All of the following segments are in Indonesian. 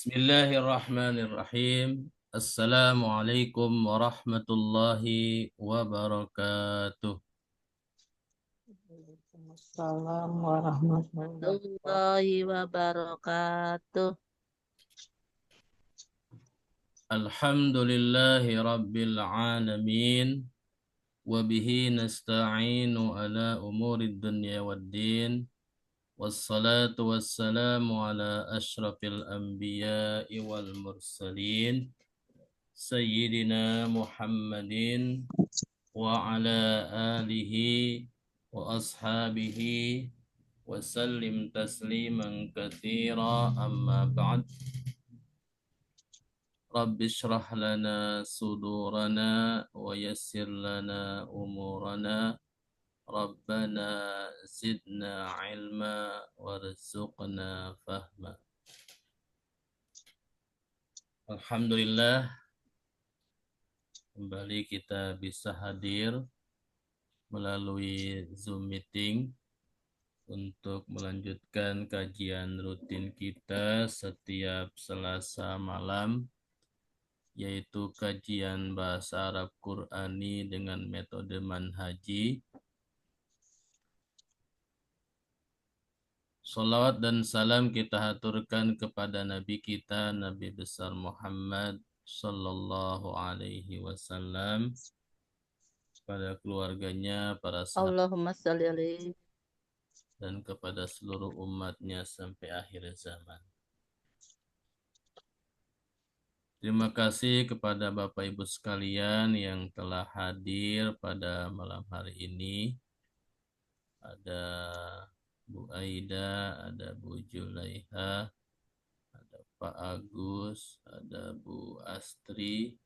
Bismillahirrahmanirrahim. Assalamualaikum warahmatullahi wabarakatuh. Waalaikumsalam warahmatullahi wabarakatuh. Alhamdulillahi rabbil alamin. Wabihi nasta'inu ala umurid dunya waddin. Wassalatu wassalamu ala ashrafil anbiya'i wal mursalin. Sayyidina Muhammadin wa ala alihi wa ashabihi wa sallim tasliman katsira amma ba'd. Rabbi shrah lana sudurana wa yassir lana umurana. Rabbana zidna ilma warzuqna fahma. Alhamdulillah, kembali kita bisa hadir melalui Zoom meeting untuk melanjutkan kajian rutin kita setiap Selasa malam, yaitu kajian bahasa Arab Qur'ani dengan metode manhaji. Salawat dan salam kita haturkan kepada Nabi kita, Nabi besar Muhammad sallallahu alaihi wasallam, kepada keluarganya, para sahabat, Allahumma sholli alaihi. dan kepada seluruh umatnya sampai akhir zaman. Terima kasih kepada Bapak Ibu sekalian yang telah hadir pada malam hari ini. Ada Bu Aida, ada Bu Julaiha, ada Pak Agus, ada Bu Astri,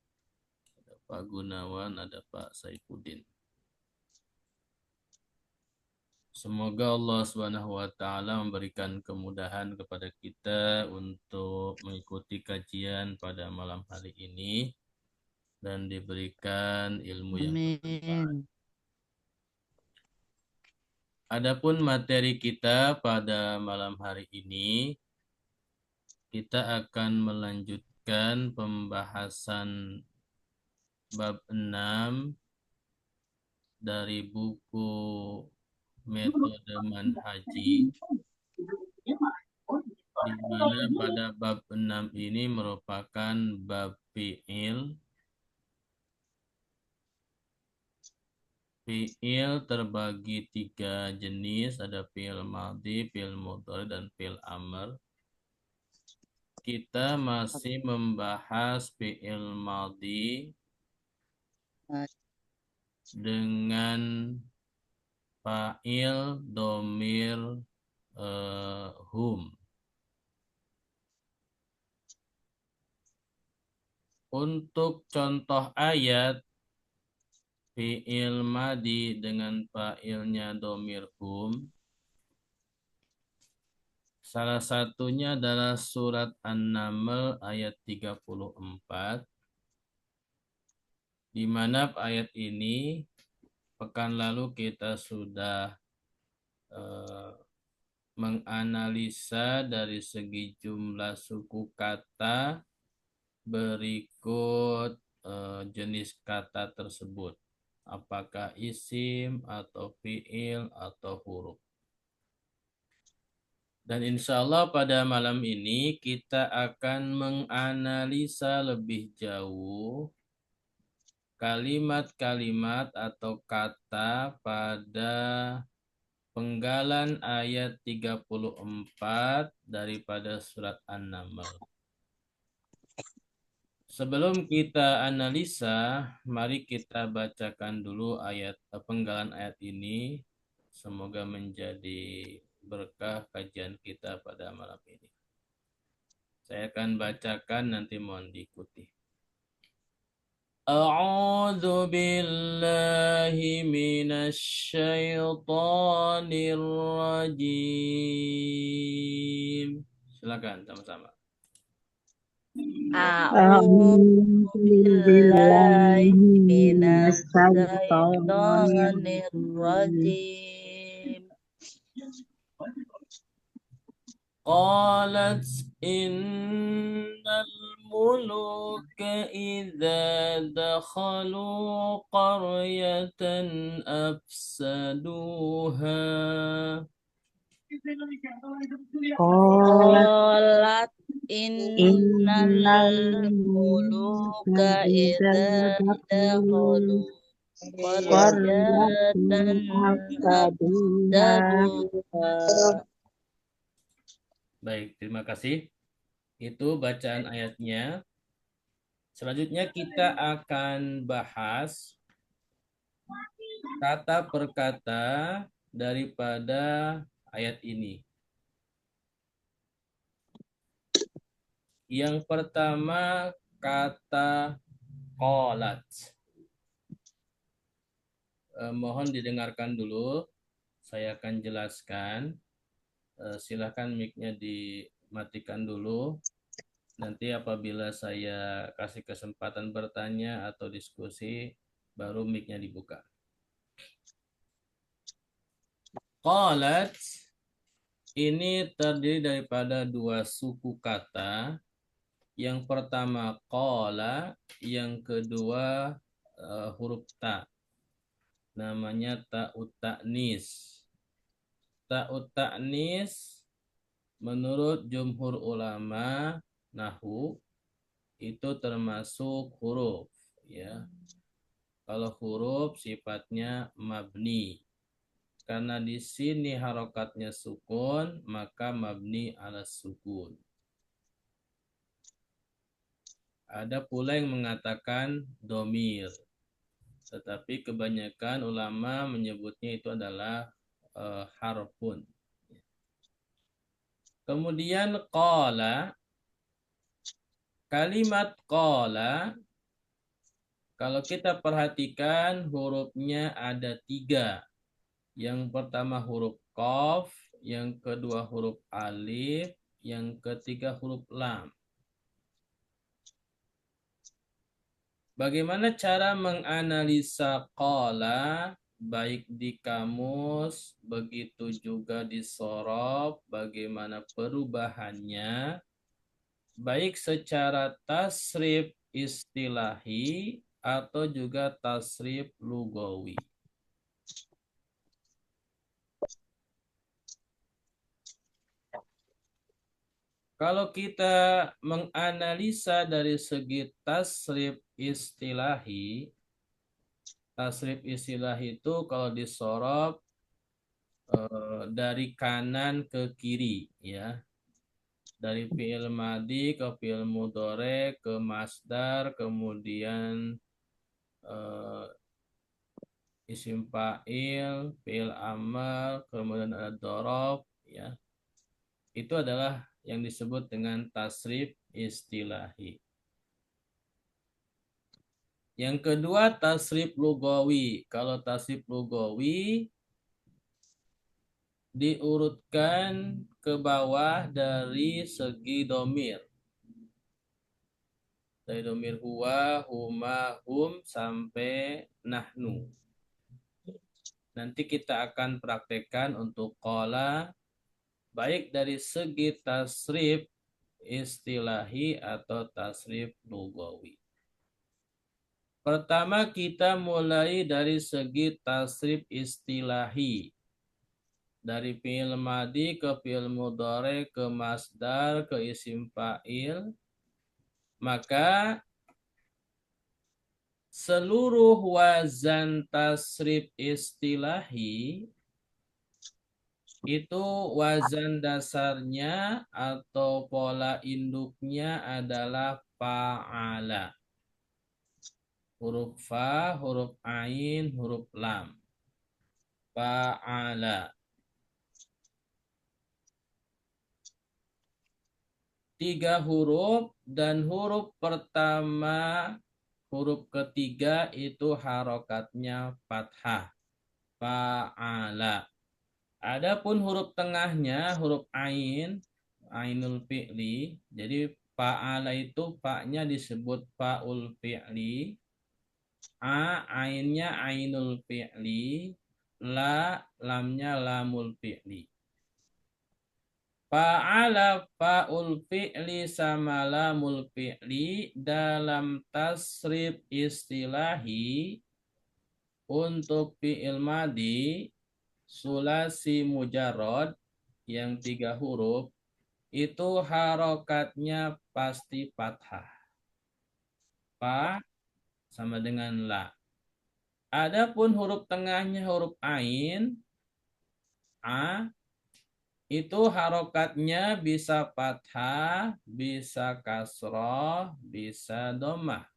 ada Pak Gunawan, ada Pak Saifuddin. Semoga Allah Subhanahu wa taala memberikan kemudahan kepada kita untuk mengikuti kajian pada malam hari ini dan diberikan ilmu yang bermanfaat. Amin. Adapun materi kita pada malam hari ini, kita akan melanjutkan pembahasan bab 6 dari buku metode manhaji, di mana pada bab 6 ini merupakan bab fi'il. Fi'il terbagi 3 jenis, ada fi'il madhi, fi'il mudhari, dan fi'il amr. Kita masih membahas fi'il madhi dengan fa'il domir hum. Untuk contoh ayat fi'il madhi dengan fa'ilnya domir hum, salah satunya adalah surat An-Naml ayat 34, di mana ayat ini pekan lalu kita sudah menganalisa dari segi jumlah suku kata berikut jenis kata tersebut. Apakah isim atau fi'il atau huruf. Dan insya Allah pada malam ini kita akan menganalisa lebih jauh kalimat-kalimat atau kata pada penggalan ayat 34 daripada surat An-Naml. Sebelum kita analisa, mari kita bacakan dulu penggalan ayat ini. Semoga menjadi berkah kajian kita pada malam ini. Saya akan bacakan, nanti mohon diikuti. A'udzu billahi minasy syaithanir rajim. Silakan sama-sama. A'udzu billahi minasy syaithanir rajim. qalat innal muluka idza dakhalu qaryatan afsaduha. Qalat Qalat innal innal muluka muluka idza idza dakhalu dakhalu qaryatan qaryatan afsaduha. afsaduha. Baik, terima kasih. Itu bacaan ayatnya. Selanjutnya kita akan bahas kata per kata daripada ayat ini. Yang pertama kata qalat. Mohon didengarkan dulu. Saya akan jelaskan. Silahkan mic-nya dimatikan dulu. Nanti apabila saya kasih kesempatan bertanya atau diskusi, baru mic-nya dibuka. Qalat ini terdiri daripada dua suku kata. Yang pertama qala, yang kedua huruf ta. Namanya ta'ut ta'nis. Ta'ut ta'nis menurut jumhur ulama nahwu itu termasuk huruf, ya. Kalau huruf sifatnya mabni. Karena di sini harokatnya sukun, maka mabni ala sukun. Ada pula yang mengatakan domir. Tetapi kebanyakan ulama menyebutnya itu adalah harfun. Kemudian qala, kalimat qala, kalau kita perhatikan hurufnya ada 3. Yang pertama huruf qaf, yang kedua huruf alif, yang ketiga huruf lam. Bagaimana cara menganalisa qala, baik di kamus, begitu juga di sorob, bagaimana perubahannya, baik secara tasrif istilahi atau juga tasrif lugawi. Kalau kita menganalisa dari segi tasrif istilahi itu kalau disorob dari kanan ke kiri, ya. Dari fi'il madi ke fi'il mudhari ke masdar, kemudian isim fa'il, fi'il amr, kemudian ada dhorob, ya. Itu adalah yang disebut dengan tasrif istilahi. Yang kedua tasrif lugawi. Kalau tasrif lugawi diurutkan ke bawah dari segi domir. Dari domir huwa, huma, hum sampai nahnu. Nanti kita akan praktekkan untuk qala baik dari segi tasrif istilahi atau tasrif lugawi. Pertama kita mulai dari segi tasrif istilahi. Dari fi'il madi ke fi'il mudhari ke masdar ke isim fa'il. Maka seluruh wazan tasrif istilahi itu wazan dasarnya atau pola induknya adalah fa'ala. Huruf fa, huruf ain, huruf lam. Fa'ala. 3 huruf dan huruf pertama, huruf ketiga itu harokatnya fathah. Fa'ala. Adapun huruf tengahnya huruf ain, ainul fi'li. Jadi fa'ala itu fa-nya disebut fa'ul fi'li. Ainnya ainul fi'li. Lamnya lamul fi'li. Fa'ala fa'ul fi'li sama lamul fi'li dalam tasrif istilahi untuk fi'il madi sulasi mujarrad yang 3 huruf itu harokatnya pasti fathah. Fa sama dengan la. Adapun huruf tengahnya huruf ain, a, itu harokatnya bisa fathah, bisa kasroh, bisa domah.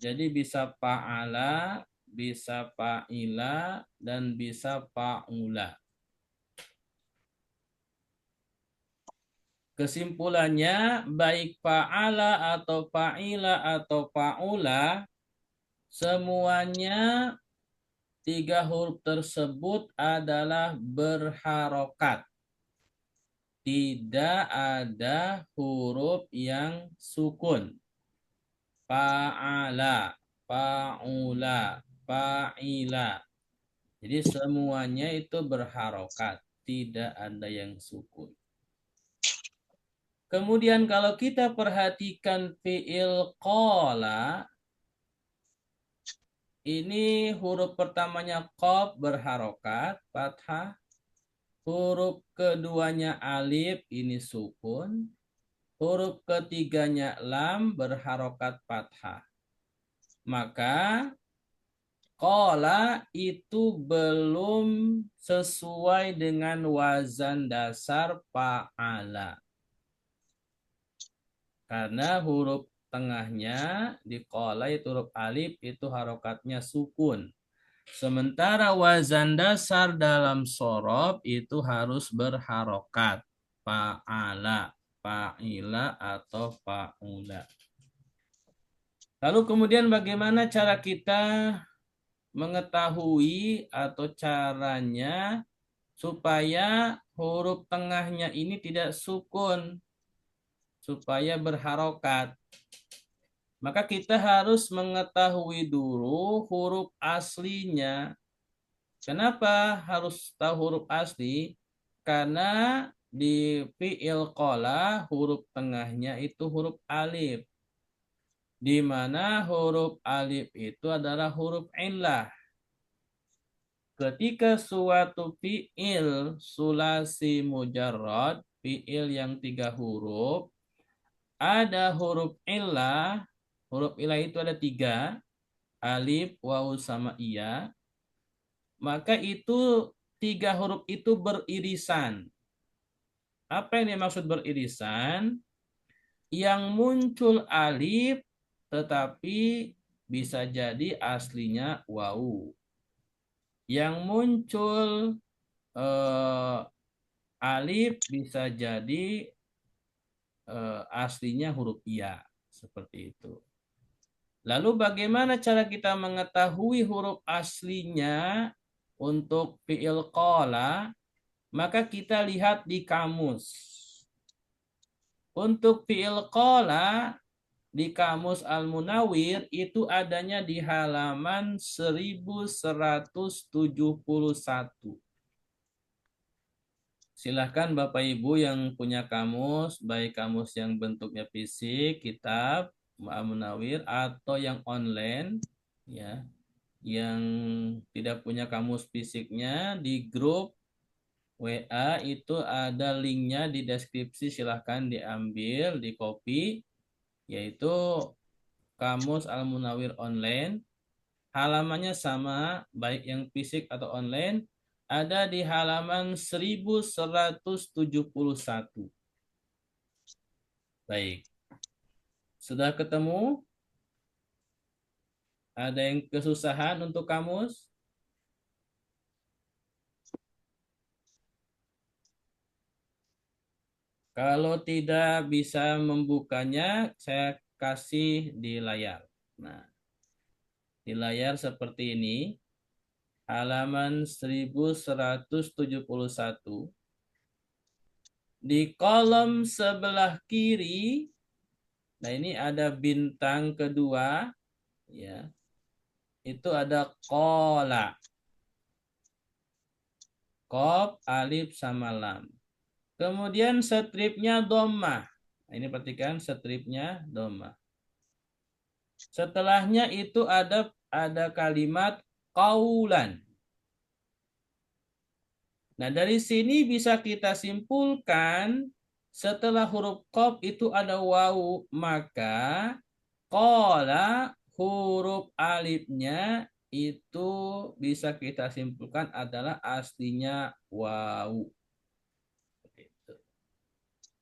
Jadi bisa fa'ala, bisa fa'ila, dan bisa fa'ula. Kesimpulannya, baik fa'ala atau fa'ila atau fa'ula, semuanya 3 huruf tersebut adalah berharokat. Tidak ada huruf yang sukun. Fa'ala, fa'ula, fa'ila. Jadi semuanya itu berharokat. Tidak ada yang sukun. Kemudian kalau kita perhatikan fi'il qala, ini huruf pertamanya qaf berharokat, fathah. Huruf keduanya alif, ini sukun. Huruf ketiganya lam berharokat fathah. Maka qala itu belum sesuai dengan wazan dasar fa'ala. Karena huruf tengahnya di qala itu huruf alif itu harokatnya sukun. Sementara wazan dasar dalam sorob itu harus berharokat. Fa'ala, fa'ila, atau fa'ula. Lalu kemudian bagaimana cara kita mengetahui atau caranya supaya huruf tengahnya ini tidak sukun, supaya berharokat. Maka kita harus mengetahui dulu huruf aslinya. Kenapa harus tahu huruf asli? Karena di fi'il qala huruf tengahnya itu huruf alif. Di mana huruf alif itu adalah huruf illah. Ketika suatu fi'il sulasi mujarrad, fi'il yang 3 huruf, ada huruf illah. Huruf illah itu ada 3, alif, waw, sama iya. Maka itu 3 huruf itu beririsan. Apa yang dimaksud beririsan? Yang muncul alif tetapi bisa jadi aslinya waw. Yang muncul alif bisa jadi aslinya huruf iya. Seperti itu. Lalu bagaimana cara kita mengetahui huruf aslinya untuk fi'il qala? Maka kita lihat di kamus. Untuk fi'il qala di kamus Al-Munawwir itu adanya di halaman 1171. Silahkan Bapak Ibu yang punya kamus, baik kamus yang bentuknya fisik, kitab, Al-Munawwir, atau yang online, ya, yang tidak punya kamus fisiknya, di grup WA itu ada linknya di deskripsi, silahkan diambil, di copy, yaitu kamus Al-Munawwir online. Halamannya sama, baik yang fisik atau online, ada di halaman 1171. Baik. Sudah ketemu? Ada yang kesusahan untuk kamus? Kalau tidak bisa membukanya, saya kasih di layar. Nah, di layar seperti ini, halaman 1171. Di kolom sebelah kiri, nah ini ada bintang kedua, ya. Itu ada qala. Qaf, alif, sama lam. Kemudian stripnya dhammah. Nah, ini perhatikan stripnya dhammah. Setelahnya itu ada kalimat qaulan. Nah, dari sini bisa kita simpulkan setelah huruf qaf itu ada wawu, maka qala huruf alifnya itu bisa kita simpulkan adalah aslinya wawu.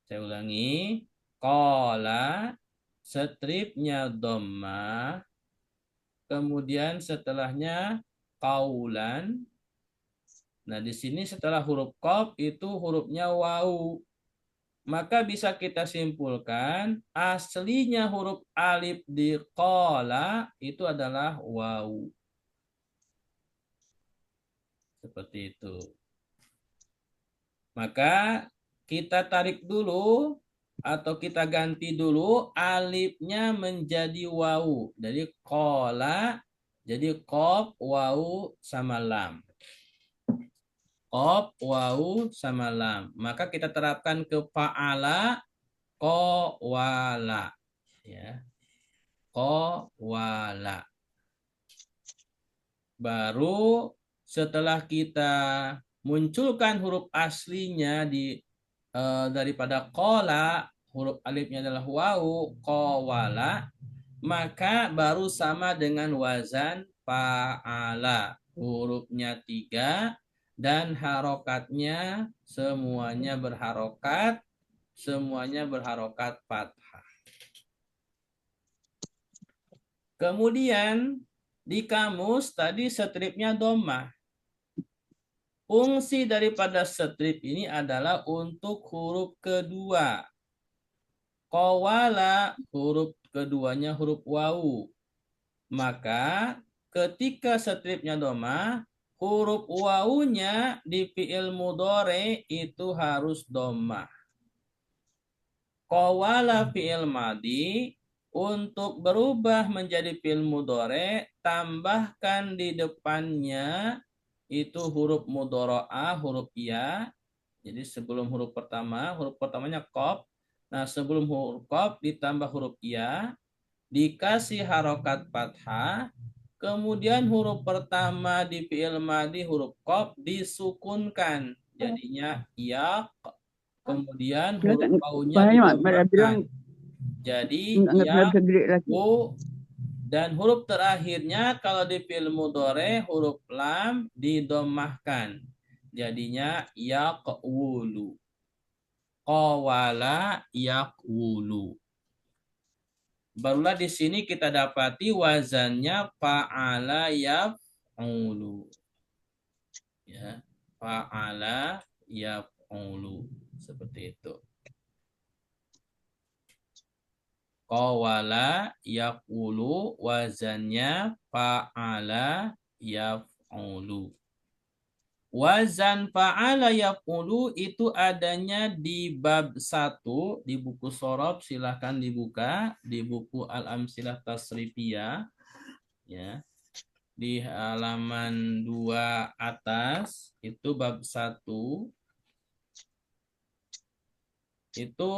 Saya ulangi. Qala stripnya dhammah, kemudian setelahnya qaulan. Nah, di sini setelah huruf qaf itu hurufnya wawu. Maka bisa kita simpulkan aslinya huruf alif di qala itu adalah wawu. Seperti itu. Maka kita tarik dulu atau kita ganti dulu alifnya menjadi wawu. Jadi qala jadi qaf wawu sama lam. Qaf wawu sama lam. Maka kita terapkan ke fa'ala qawala. Ya. Qawala. Baru setelah kita munculkan huruf aslinya daripada qala, huruf alifnya adalah wawu, qawala, maka baru sama dengan wazan fa'ala. Hurufnya 3 dan harokatnya semuanya berharokat fathah. Kemudian di kamus tadi stripnya dhammah. Fungsi daripada strip ini adalah untuk huruf kedua. Qawala huruf keduanya huruf wawu. Maka ketika stripnya dhammah, huruf wawunya di fi'il mudhari itu harus dhammah. Qawala fi'il madhi, untuk berubah menjadi fi'il mudhari, tambahkan di depannya itu huruf mudharaah, huruf ya. Jadi sebelum huruf pertamanya qaf. Nah, sebelum huruf qaf ditambah huruf ya, dikasih harokat fathah, kemudian huruf pertama di fi'il madhi huruf qaf disukunkan. Jadinya ya, kemudian huruf wawunya didomahkan. Jadi ya, u, dan huruf terakhirnya kalau di fi'il mudhari huruf lam didomahkan. Jadinya yaqulu. Qawala yaqulu. Barulah di sini kita dapati wazannya fa'ala yaf'ulu. Ya, fa'ala yaf'ulu. Seperti itu. Qawala yaqulu, wazannya fa'ala yaf'ulu. Wazan fa'ala yaf'ulu itu adanya di bab 1 di buku Shorob, silahkan dibuka di buku Al-Amsilah Tasrifiyah, ya. Di halaman 2 atas itu bab 1. Itu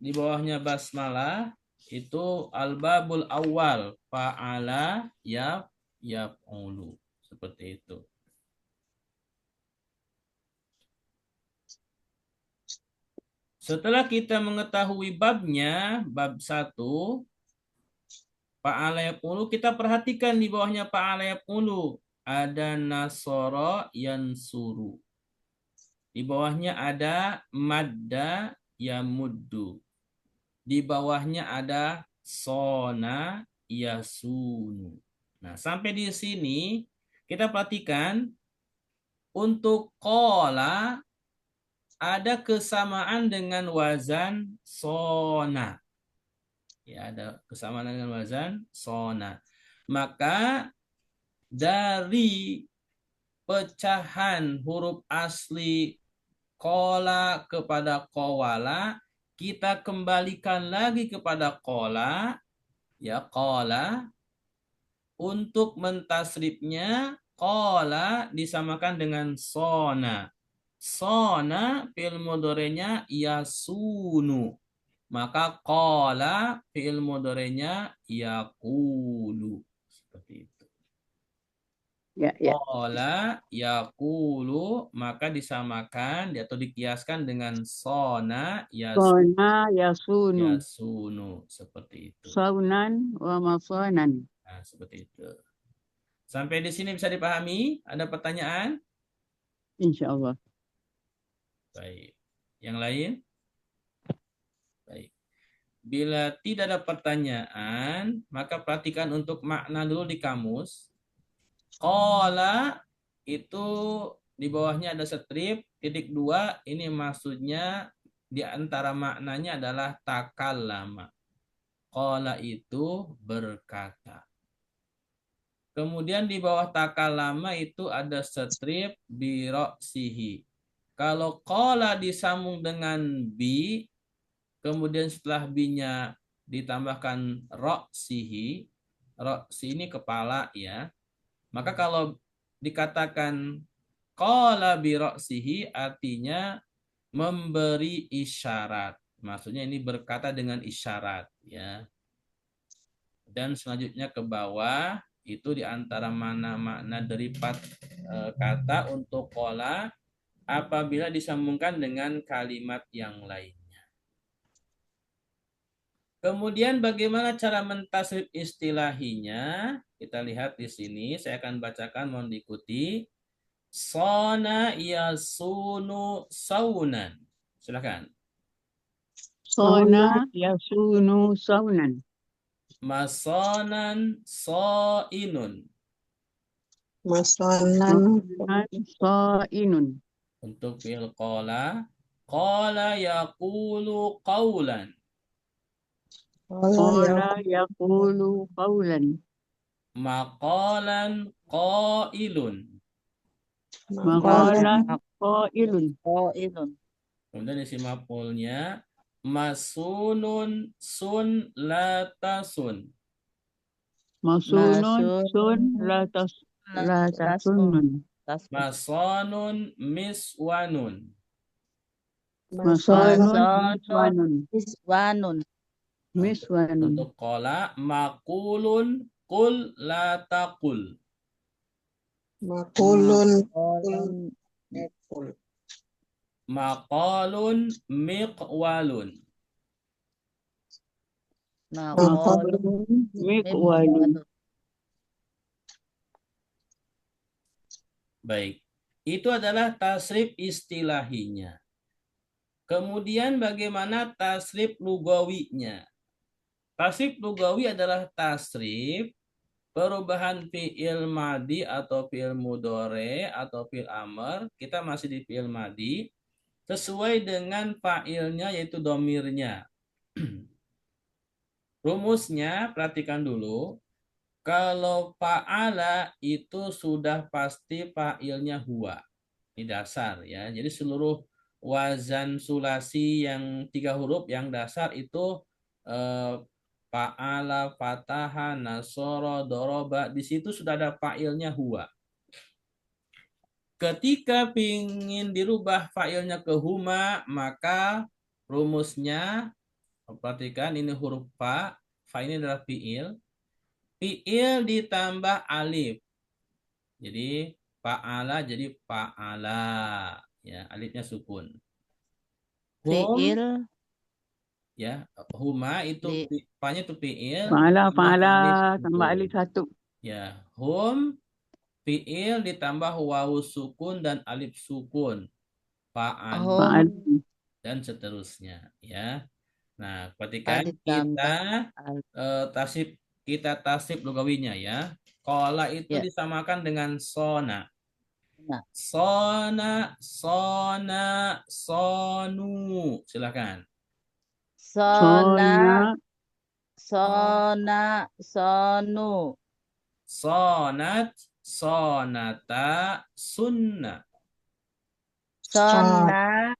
di bawahnya basmalah itu al-babul awal fa'ala yaf'ulu. Seperti itu. Setelah kita mengetahui babnya, bab 1, fa'ala yaf'ulu, kita perhatikan di bawahnya fa'ala yaf'ulu. Ada nasara yansuru. Di bawahnya ada madda yamuddu. Di bawahnya ada sona yasunu. Nah, sampai di sini kita perhatikan untuk qala ada kesamaan dengan wazan sona. Ya, ada kesamaan dengan wazan sona. Maka dari pecahan huruf asli qala kepada qawala, kita kembalikan lagi kepada qala, ya qala. Untuk mentasrifnya qala disamakan dengan sona. Sona fi'il mudhari'nya yasunu. Maka qala fi'il mudhari'nya yaqulu. Seperti itu. Ya, ya. Qala yaqulu maka disamakan atau dikiaskan dengan sona Sona yasunu. yasunu. Seperti itu. Saunan wa masanan. Nah, seperti itu. Sampai di sini bisa dipahami? Ada pertanyaan? Insyaallah. Baik. Yang lain? Baik. Bila tidak ada pertanyaan, maka perhatikan untuk makna dulu di kamus. Qala itu di bawahnya ada strip, titik dua, ini maksudnya di antara maknanya adalah takallama. Qala itu berkata. Kemudian di bawah takallama itu ada strip biroksihi. Kalau qala disambung dengan bi, kemudian setelah bi-nya ditambahkan roksihi, roksi ini kepala ya. Maka kalau dikatakan qala bi roksihi artinya memberi isyarat. Maksudnya ini berkata dengan isyarat ya. Dan selanjutnya ke bawah itu di antara makna derivat kata untuk qala apabila disambungkan dengan kalimat yang lain. Kemudian bagaimana cara mentasrif istilahinya? Kita lihat di sini. Saya akan bacakan, mohon diikuti. Sona yasunu saunan. Silakan. Sona yasunu saunan. Masonan soinun. Masanan sainun. Untuk fi'il qala. Qala yaqulu qawlan. Qala yaqulu qawlan. Maqalan qailun. Maqalan qailun. Qailun. Kemudian isi maf'ulnya masunun sun latasun. Masunun sun la tasunun. Masonun miswanun. Masanun miswanun. Miswanun. Miswanun. Untuk qala maqulun qul la taqul. Qaulun. Maqalun miqwalun. Maqalun miqwalun. Baik. Itu adalah tasrif istilahinya. Kemudian bagaimana tasrif lugawinya? Tasrif lugawi adalah tasrif perubahan fi'il madi atau fi'il mudhore atau fi'il amr. Kita masih di fi'il madi. Sesuai dengan fa'ilnya yaitu domirnya. Rumusnya perhatikan dulu. Kalau fa'ala itu sudah pasti fa'ilnya huwa. Ini dasar ya. Jadi seluruh wazan sulasi yang 3 huruf yang dasar itu fa'ala, fataha, nasoro, doroba. Di situ sudah ada fa'ilnya huwa. Ketika ingin dirubah fa'ilnya ke huma, maka rumusnya, perhatikan ini huruf fa. Fa ini adalah fi'il. Fi'il ditambah alif. Jadi fa'ala jadi fa'ala. Ya, alifnya sukun. Fi'il. Ya, huma itu fa-nya itu fi'il. Fa'ala tambah alif satu. Ya, hum fi'il ditambah wawu sukun dan alif sukun. Fa'al dan seterusnya ya. Nah, perhatikan kita tasib lugawinya ya. Qala itu disamakan dengan sona. Sona, sona, sonu. Silakan. Sona, sona, sonu. Sonat, sonata, sunna. Sona,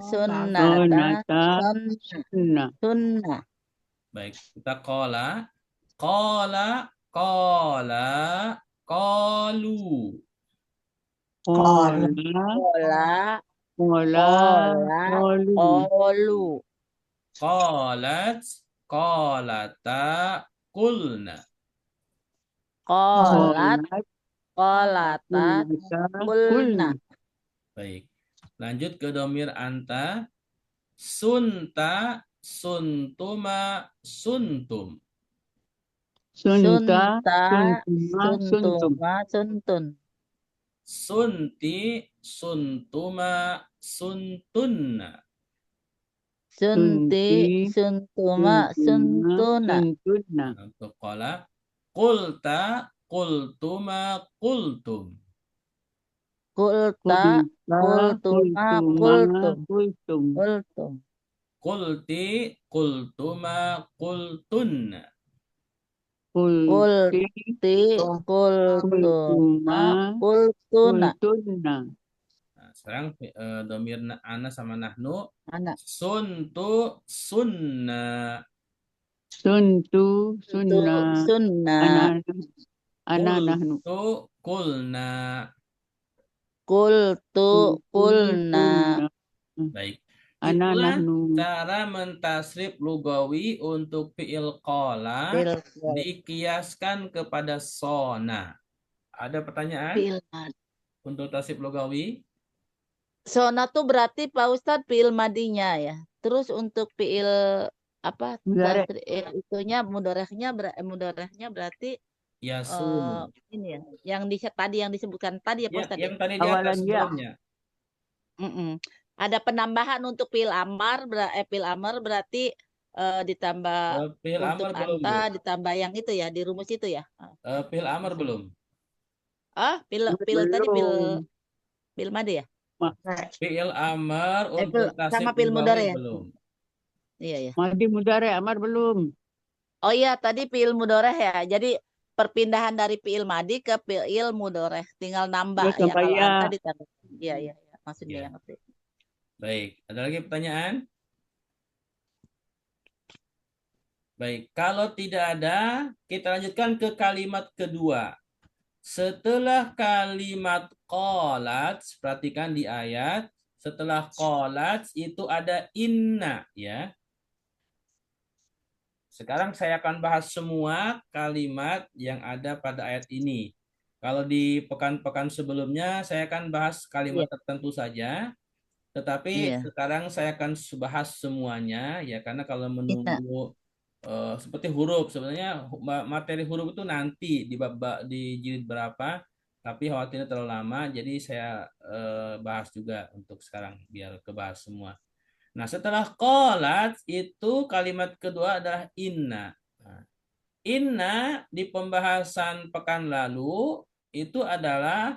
sunnata, sunna. Baik, kita qala. Qala, qala, qalu. Kola. Kola. Kola. Kola. Kolu. Kolu. Qalat, qalata, qulna. Kolat. Kolat. Kolata. Kulata. Kulna. Kulna. Baik. Lanjut ke domir anta. Sunta, suntuma, suntum. Sunta. Sunta. Suntuma. Suntum. Suntuma. Suntun. Sunti, suntuma, suntunna. Sunti. Sunti. Suntuma. Suntuma. Suntuna. Suntuna. Untuk qala. Qulta, qultuma, qultum. Kulta. Kulta. Kultuma. Kultuma. Kultum. Kultum. Kultum. Qulti, qultuma, qultunna. Kulti. Kulti. Kultuma. Kultuma. Kultuna. Kultuna. Nah, sekarang domir ana sama nahnu. Anak. Suntu, sunna. Suntu. Itu Sunna. sunnah. Ana nahnu. Qultu, qulna. Kultu. Kulna. Kulna. Baik. Ana Itulah nahnu. cara mentasrif lugawi untuk fi'il qala Fil. dikiaskan kepada sona. Ada pertanyaan Fil. untuk tasrif lugawi? Sona tuh berarti Pak Ustadz fiil madinya ya. Terus untuk fiil apa? Mudhari'. Itunya mudorehnya berarti Yasun. ini ya. Yang tadi yang disebutkan tadi ya Pak Ya, Ustadz yang ya. tadi di atas Awalan ya. sebelumnya. Ada penambahan untuk fiil amar, fiil amar berarti ditambah Fi'il untuk amar belum, Bu. anta ditambah yang itu ya di rumus itu ya. Fi'il amar belum. Fiil tadi Belum. fiil madi ya. Fi'il amar untuk tasrif sama fiil mudhari lugawi ya. belum. Iya ya. Madi mudhari' amar belum. Oh iya, tadi fiil mudoreh ya. Jadi perpindahan dari fiil madi ke fiil mudoreh, tinggal nambah Terus ya tambah kalau ya. anta ditambah. Iya iya, maksudnya Iya. yang ngerti. Baik, ada lagi pertanyaan? Baik, kalau tidak ada, kita lanjutkan ke kalimat kedua. Setelah kalimat qalat, perhatikan di ayat, setelah qalat itu ada inna, ya. Sekarang saya akan bahas semua kalimat yang ada pada ayat ini. Kalau di pekan-pekan sebelumnya saya akan bahas kalimat tertentu saja, tetapi sekarang saya akan bahas semuanya ya, karena kalau menunggu seperti huruf, sebenarnya materi huruf itu nanti di jilid berapa, tapi khawatirnya terlalu lama, jadi saya bahas juga untuk sekarang biar kebahas semua. Nah, setelah qalat itu kalimat kedua adalah inna. Nah, inna di pembahasan pekan lalu itu adalah